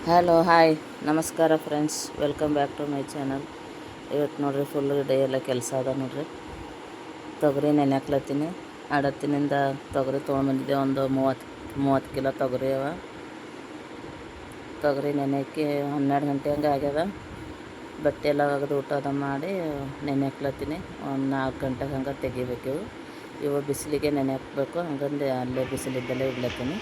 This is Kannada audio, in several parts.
ಹಲೋ ಹಾಯ್ ನಮಸ್ಕಾರ friends, welcome back to my channel. ಇವತ್ತು ನೋಡ್ರಿ ಫುಲ್ ಡೇ ಎಲ್ಲ ಕೆಲಸ ಅದ ನೋಡ್ರಿ. ತೊಗರಿ ನೆನೆಕ್ಲತ್ತೀನಿ. ಅಡತ್ತಿನಿಂದ ತೊಗರಿ ತೊಗೊಂಡ್ಬಂದಿದ್ದೆ. ಒಂದು 30 ಕಿಲೋ ತೊಗರಿ ಅವ. ತೊಗರಿ ನೆನೆಕ್ಕಿ 12 ಗಂಟೆ ಹಂಗೆ ಆಗ್ಯದ. ಬಟ್ಟೆ ಎಲ್ಲ ಒಗೆದು ಊಟ ಅದ ಮಾಡಿ ನೆನೆಕ್ಲತ್ತೀನಿ. ಒಂದು 4 ಗಂಟೆಗೆ ಹಂಗೆ ತೆಗಿಬೇಕು. ಇವು ಬಿಸಿಲಿಗೆ ನೆನೆ ಹಾಕಬೇಕು. ಹಂಗಂದು ಅಲ್ಲೇ ಬಿಸಿಲಿದ್ದಲ್ಲೇ ಇಡ್ಲತ್ತೀನಿ.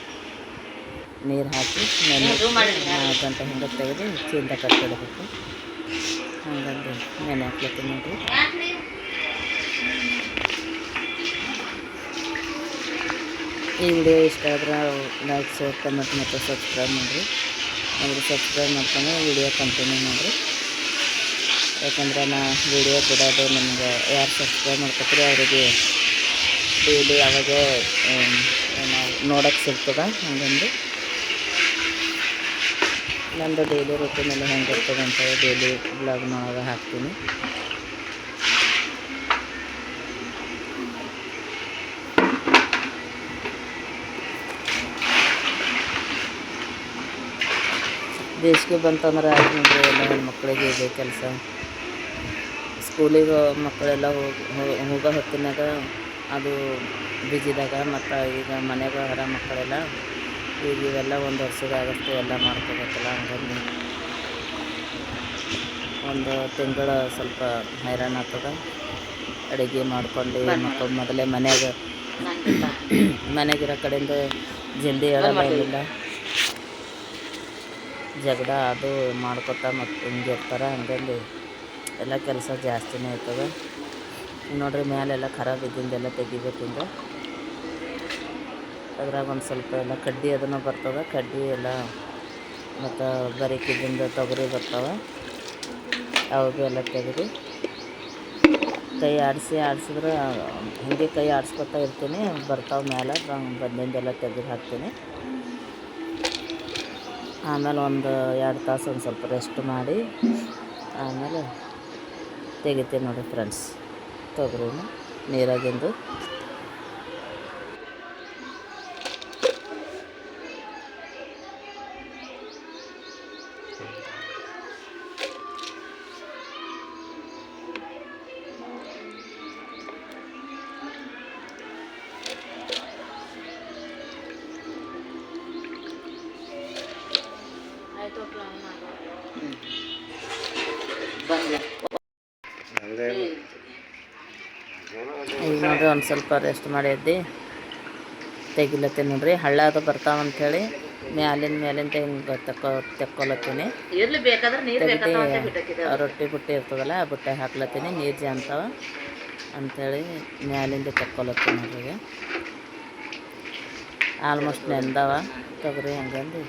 ನೀರು ಹಾಕಿ 4 ಗಂಟೆ ಹಂಗೆ ತೆಗೆದು ಚೀಲದ ಕಟ್ಟಿಡಬೇಕು. ಹಂಗಂದು ನೆನೆ ಹಾಕ್ಲತ್ತೀನಿ ನೋಡಿರಿ. ಈ ವಿಡಿಯೋ ಇಷ್ಟ ಆದ್ರೆ ಲೈಕ್, ಶೇರ್, ಕಮೆಂಟ್ ಮತ್ತು ಸಬ್ಸ್ಕ್ರೈಬ್ ಮಾಡಿರಿ. ಅಂದರೆ ಸಬ್ಸ್ಕ್ರೈಬ್ ಮಾಡ್ಕೊಂಡು ವಿಡಿಯೋ ಕಂಟಿನ್ಯೂ ಮಾಡಿರಿ. ಯಾಕಂದ್ರೆ ನಾ ವಿಡಿಯೋ ಬಿಡೋದು ನಿಮ್ಗೆ ಯಾರು ಸಬ್ಸ್ಕ್ರೈಬ್ ಮಾಡ್ಕೊತೀರಿ ಅವರಿಗೆ ಡೈಲಿ ಅವಾಗ ನೋಡೋಕ್ಕೆ ಸಿಗ್ತದೆ. ಹಂಗಂದು ನಂದು ಡೈಲಿ ರೂಟೀನಲ್ಲಿ ಹೆಂಗಿರ್ತದೆ ಅಂತೇಳಿ ಡೈಲಿ ಬ್ಲಾಗ್ನೊಳಗೆ ಹಾಕ್ತೀನಿ. ಬೇಸಿಗೆ ಬಂತಂದ್ರೆ ನೋಡ್ರಿ, ಎಲ್ಲ ಹೆಣ್ಮಕ್ಳಿಗೆ ಇದೆ ಕೆಲಸ. ಸ್ಕೂಲಿಗೆ ಮಕ್ಕಳೆಲ್ಲ ಹೋಗೋ ಹೊತ್ತಿನಾಗ ಅದು ಬಿಜಿದಾಗ, ಮತ್ತು ಈಗ ಮನೆಗೆ ಹೊರ ಮಕ್ಕಳೆಲ್ಲ ಈಗ ಇವೆಲ್ಲ ಒಂದು ವರ್ಷದಾಗಷ್ಟು ಎಲ್ಲ ಮಾಡ್ಕೋಬೇಕಲ್ಲ. ಹಂಗಾಗಿ ಒಂದು ತಿಂಗಳು ಸ್ವಲ್ಪ ಹೈರಾಣ ಆಗ್ತದೆ. ಅಡುಗೆ ಮಾಡ್ಕೊಂಡು ಮಕ್ಕಳು ಮೊದಲೇ ಮನೆಗಿರೋ ಕಡೆಯಿಂದ ಜಲ್ದಿ ಹೇಳಲ್ಲ, ಏನಿಲ್ಲ ಜಗಳ ಅದು ಮಾಡ್ಕೊತಾ ಮತ್ತು ಹಿಂಗೆ ಇರ್ತಾರೆ. ಹಂಗಾಗಿ ಎಲ್ಲ ಕೆಲಸ ಜಾಸ್ತಿನೇ ಇರ್ತದೆ ನೋಡ್ರಿ. ಮೇಲೆಲ್ಲ ಖರಾಬ್ ಇದ್ದಿಂದೆಲ್ಲ ತೆಗಿಬೇಕು. ಹಿಂಗೆ ಅದ್ರಾಗ ಒಂದು ಸ್ವಲ್ಪ ಎಲ್ಲ ಕಡ್ಡಿ ಅದನ್ನು ಬರ್ತದೆ. ಕಡ್ಡಿ ಎಲ್ಲ ಮತ್ತು ಬರೀಕಿದ್ದಿಂದ ತೊಗರಿ ಬರ್ತಾವೆ. ಅವು ಎಲ್ಲ ತೆಗೆದು ಕೈ ಆಡಿಸಿದ್ರೆ ಹಿಂಗೆ ಕೈ ಆಡಿಸ್ಕೊತಾ ಇರ್ತೀನಿ. ಬರ್ತಾವೆ ಮೇಲೆ ಬಂದಿಂದೆಲ್ಲ ತೆಗೆದು ಹಾಕ್ತೀನಿ. ಆಮೇಲೆ ಒಂದು 2 ತಾಸು ಒಂದು ಸ್ವಲ್ಪ ರೆಸ್ಟ್ ಮಾಡಿ ಆಮೇಲೆ ತೆಗಿತೀನಿ ನೋಡಿ ಫ್ರೆಂಡ್ಸ್ ತೊಗರಿನ ನೀರಾಗಿಂದು. ಈಗ ನೋಡ್ರಿ ಒಂದು ಸ್ವಲ್ಪ ರೆಸ್ಟ್ ಮಾಡಿ ಎದ್ದು ತೆಗಿಲತ್ತೀನಿ ನೋಡ್ರಿ. ಹಳ್ಳ ಅದು ಬರ್ತಾವಂಥೇಳಿ ಮೇಲಿಂದ ಹಿಂಗೆ ತೆಕ್ಕೊಲತ್ತೀನಿ. ರೊಟ್ಟಿ ಬುಟ್ಟಿ ಇರ್ತದಲ್ಲ, ಆ ಬುಟ್ಟೆ ಹಾಕ್ಲತ್ತೀನಿ. ನೀರು ಜಾನ್ತಾವ ಅಂಥೇಳಿ ಮ್ಯಾಲಿಂದ ತೆಕ್ಕೊಲತ್ತೀನಿ ನೋಡ್ರಿ. ಆಲ್ಮೋಸ್ಟ್ ನೆಂದವ ತೊಗರಿ. ಹಂಗಂದು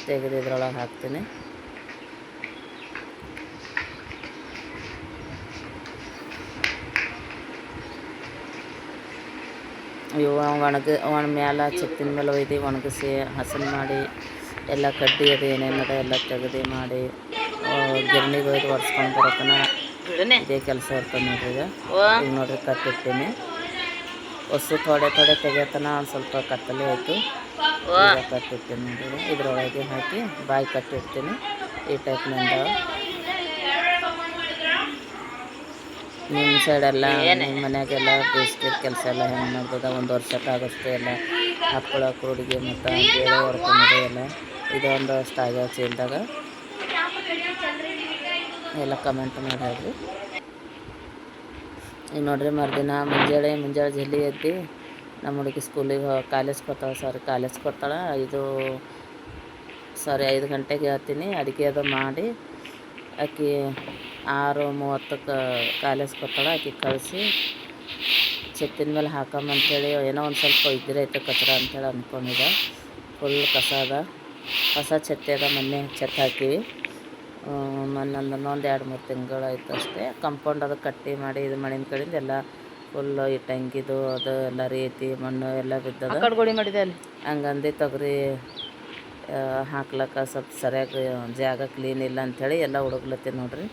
ತೆಗೆದು ಇದ್ರೊಳಗೆ ಹಾಕ್ತೀನಿ. ಇವು ಮ್ಯಾಲೆ ಛತ್ತಿನ ಮೇಲೆ ಒಯ್ದು ಒಣಗಿಸಿ ಹಸನು ಮಾಡಿ ಎಲ್ಲ ಕಡ್ಡಿ ಅದು ಏನೇನದ ಎಲ್ಲ ತೆಗೆದು ಮಾಡಿ ಗಿರಣಿಗೆ ಒಯ್ದು ಒರೆಸ್ಕೊಂಡು ಬರೋತನ ಇದೇ ಕೆಲಸ ಇರ್ತದೆ ನೋಡ್ರಿ. ಈಗ ನೋಡ್ರಿ ಕಟ್ಟಿರ್ತೀನಿ. ಹೊಸು ಥೋಡೆ ತೆಗಿಯೋತನ ಒಂದು ಸ್ವಲ್ಪ ಕತ್ತಲೆ ಆಯಿತು. ಈಗ ಕಟ್ಟಿರ್ತೀನಿ ನೋಡ್ರಿ. ಇದ್ರೊಳಗೆ ಹಾಕಿ ಬಾಯಿ ಕಟ್ಟಿರ್ತೀನಿ. ಈ ಟೈಪ್ನಿಂದ ನಿಮ್ಮ ಸೈಡೆಲ್ಲ ನಿಮ್ಮ ಮನೆಯಾಗೆಲ್ಲ ಬೇಸಿಗೆ ಕೆಲಸ ಎಲ್ಲ ಹೆಂಗೆ ಮಾಡ್ತದೆ, ಒಂದು ವರ್ಷಕ್ಕಾಗಷ್ಟು ಎಲ್ಲ ಹಪ್ಪಳ ಕೂಡಿಗೆ ಮತ್ತು ಬೇಳೆ ಹೊರ್ಕೊಂಬುದು ಎಲ್ಲ ಇದೊಂದು ಅಷ್ಟು ಆಗ್ಯಾವ ಚೀಲದಾಗ. ಎಲ್ಲ ಕಮೆಂಟ್ ಮಾಡಿ ಹೇಳ್ರಿ. ಈಗ ನೋಡ್ರಿ ಮರುದಿನ ಮುಂಜಾನೆ ಜಲ್ದಿ ಎದ್ದು ನಮ್ಮ ಹುಡುಗಿ ಸ್ಕೂಲಿಗೆ ಕಾಲೇಜ್ಗೆ ಕೊಡ್ತಾಳೆ. 5 ಗಂಟೆಗೆ ಹೇಳ್ತೀನಿ. ಅಡುಗೆ ಅದು ಮಾಡಿ ಆಕೆ 6:30ಕ್ಕೆ ಕಾಲೇಜ್ಗೆ ಕೊಡ್ತಾಳೆ. ಆಕೆ ಕಳಿಸಿ ಛತ್ತಿನ ಮೇಲೆ ಹಾಕಂಬಂಥೇಳಿ ಏನೋ ಒಂದು ಸ್ವಲ್ಪ ಇದ್ರೈತೆ ಕಚ್ರ ಅಂಥೇಳಿ ಅಂದ್ಕೊಂಡಿದ್ದೆ. ಫುಲ್ ಕಸ ಅದ. ಹೊಸ ಛತ್ತಿ ಅದ. ಮೊನ್ನೆ ಛತ್ತು ಹಾಕಿವಿ. ಮೊನ್ನೆ ಒಂದು 2-3 ತಿಂಗಳು ಆಯ್ತು ಅಷ್ಟೇ. ಕಂಪೌಂಡ್ ಅದು ಕಟ್ಟಿ ಮಾಡಿ ಇದು ಮಣ್ಣಿನ ಕಡೆಯಿಂದ ಎಲ್ಲ ಫುಲ್ ಇಟ್ಟಂಗಿದು ಅದು ಎಲ್ಲ ರೀತಿ ಮಣ್ಣು ಎಲ್ಲ ಬಿದ್ದದ. ಕಡ್ಗೋಡಿ ಮಾಡಿದೆ ಅಲ್ಲಿ. ಹಂಗಂದು ತೊಗರಿ ಹಾಕ್ಲಕ್ಕ ಸ್ವಲ್ಪ ಸರಿಯಾಗಿ ಜಾಗ ಕ್ಲೀನ್ ಇಲ್ಲ ಅಂಥೇಳಿ ಎಲ್ಲ ಹುಡುಗ್ಲತ್ತೀನಿ ನೋಡ್ರಿ.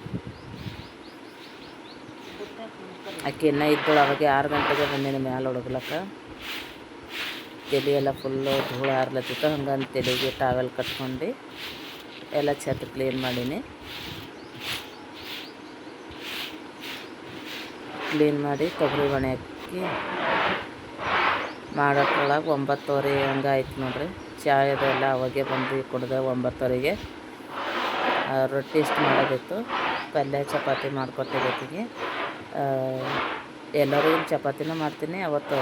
ಆಕೆ ಇನ್ನೂ ಇದ್ದಳು. ಅವಾಗ 6 ಗಂಟೆಗೆ ಬಂದಿನಿ ಮ್ಯಾಲೆ ಹುಡುಗ್ಲಕ್ಕ. ತಲೆ ಎಲ್ಲ ಫುಲ್ಲು ಧೂಳು ಹಾರ್ಲತ್ತಿತ್ತು. ಹಂಗಂದು ತಲೆಗೆ ಟಾವೆಲ್ ಕಟ್ಕೊಂಡು ಎಲ್ಲ ಛತ್ ಕ್ಲೀನ್ ಮಾಡೀನಿ. ಕ್ಲೀನ್ ಮಾಡಿ ಕೊಬ್ಬರಿ ಒಣ ಹಾಕಿ ಮಾಡೋದ್ರೊಳಗೆ 9:30 ಹಂಗೆ ಆಯ್ತು ನೋಡ್ರಿ. ಚಾಯದೆಲ್ಲ ಅವಾಗೆ ಬಂದು ಕುಡ್ದೆ 9:30ಗೆ. ರೊಟ್ಟಿ ಇಷ್ಟು ಮಾಡೋದಿತ್ತು. ಪಲ್ಯ ಚಪಾತಿ ಮಾಡಿಕೊಟ್ಟಿದ್ದೊತ್ತಿಗೆ ಎಲ್ಲರಿಗೂ ಚಪಾತಿನೂ ಮಾಡ್ತೀನಿ. ಅವತ್ತು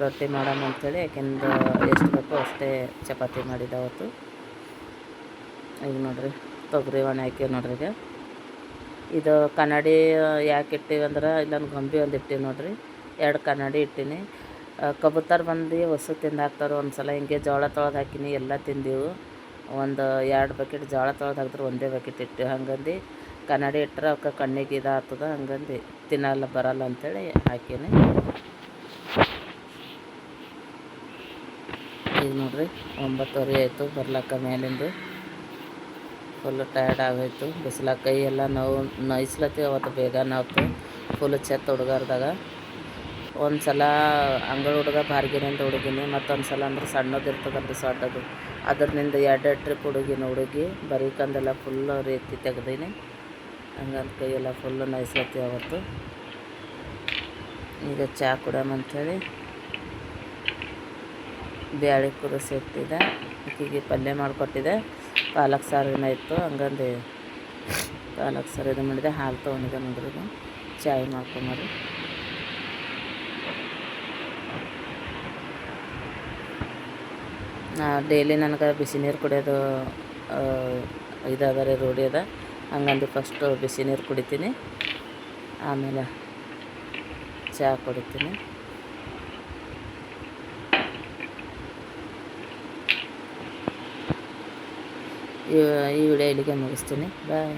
ರೊಟ್ಟಿ ಮಾಡೋಣ ಅಂಥೇಳಿ ಯಾಕೆಂದು ಎಷ್ಟು ಬೇಕೋ ಅಷ್ಟೇ ಚಪಾತಿ ಮಾಡಿದ್ದೆ ಅವತ್ತು. ಈಗ ನೋಡಿರಿ ತೊಗರಿ ಒಣ ಹಾಕಿ ನೋಡ್ರಿ. ಈಗ ಇದು ಕನ್ನಡಿ ಯಾಕೆ ಇಟ್ಟಿವಿ ಅಂದ್ರೆ ಇಲ್ಲೊಂದು ಗೊಂಬೆ ಒಂದು ಇಟ್ಟಿವಿ ನೋಡ್ರಿ. 2 ಕನ್ನಡಿ ಇಟ್ಟೀನಿ. ಕಬೂತರ್ ಬಂದು ಹೊಸು ತಿಂದು ಹಾಕ್ತಾರೆ. ಒಂದು ಸಲ ಹಿಂಗೆ ಜೋಳ ತೊಳೆದು ಹಾಕಿನಿ, ಎಲ್ಲ ತಿಂದೆವು. ಒಂದು 2 ಬಕೆಟ್ ಜೋಳ ತೊಳೆದು ಹಾಕಿದ್ರೆ ಒಂದೇ ಬಕೆಟ್ ಇಟ್ಟಿವಿ. ಹಂಗಂದು ಕನ್ನಡಿ ಇಟ್ಟರೆ ಅವಕ್ಕೆ ಕಣ್ಣಿಗೆ ಇದಾಗ್ತದ, ಹಂಗಂದು ತಿನ್ನಲ್ಲ ಬರಲ್ಲ ಅಂಥೇಳಿ ಹಾಕೀನಿ. ಈಗ ನೋಡ್ರಿ 9:30 ಆಯಿತು ಬರ್ಲಕ್ಕ ಮೇಲಿಂದು. ಫುಲ್ಲು ಟಯರ್ಡ್ ಆಗೋಯ್ತು. ಬಿಸಿಲಾಗ ಕೈ ಎಲ್ಲ ನೋಯಿಸ್ಲತ್ತಿ. ಅವತ್ತು ಬೇಗ ನೋವ್ತು ಫುಲ್ಲು ಛತ್ ಹುಡುಗರ್ದಾಗ. ಒಂದು ಸಲ ಅಂಗಳ ಹುಡುಗ ಬಾರ್ಗಿನಿಂದ ಹುಡುಗಿನಿ, ಮತ್ತೊಂದು ಸಲ ಅಂದ್ರೆ ಸಣ್ಣದು ಇರ್ತದಲ್ರಿ ಸೊಡ್ಡದು, ಅದ್ರನಿಂದ 2 ಟ್ರಿಪ್ ಹುಡುಗಿ ಬರೀಕಂದೆಲ್ಲ ಫುಲ್ಲು ರೀತಿ ತೆಗ್ದೀನಿ. ಹಂಗಂದು ಕೈ ಎಲ್ಲ ಫುಲ್ಲು ನೋಯಿಸ್ಲತ್ತಿ ಅವತ್ತು. ಈಗ ಚಹಾ ಕುಡಿಯಮಂಥೇಳಿ ಬ್ಯಾಳೆ ಕುದಿಸಿ ಇಟ್ಟಿದ್ದೆ. ಆಕೆಗೆ ಪಲ್ಯ ಮಾಡಿಕೊಟ್ಟಿದ್ದೆ. ಪಾಲಕ್ ಸಾರಿನ ಇತ್ತು, ಹಂಗಂದು ಪಾಲಕ್ ಸಾರು ಇದು ಮಾಡಿದೆ. ಹಾಲು ತೊಗೊಂಡಿದ್ದೆ ನೋಡ್ರಿ. ಚಾಯ್ ಮಾಡ್ಕೊಂಬರಿ. ಡೈಲಿ ನನಗೆ ಬಿಸಿ ನೀರು ಕುಡಿಯೋದು ಇದಾದರೆ ರೂಢಿ ಅದ. ಹಂಗಂದು ಫಸ್ಟು ಬಿಸಿ ನೀರು ಕುಡಿತೀನಿ, ಆಮೇಲೆ ಚಹಾ ಕುಡಿತೀನಿ. ಈ ವಿಡಿಯೋ ಇಲ್ಲಿಗೆ ಮುಗಿಸ್ತೀನಿ. ಬಾಯ್.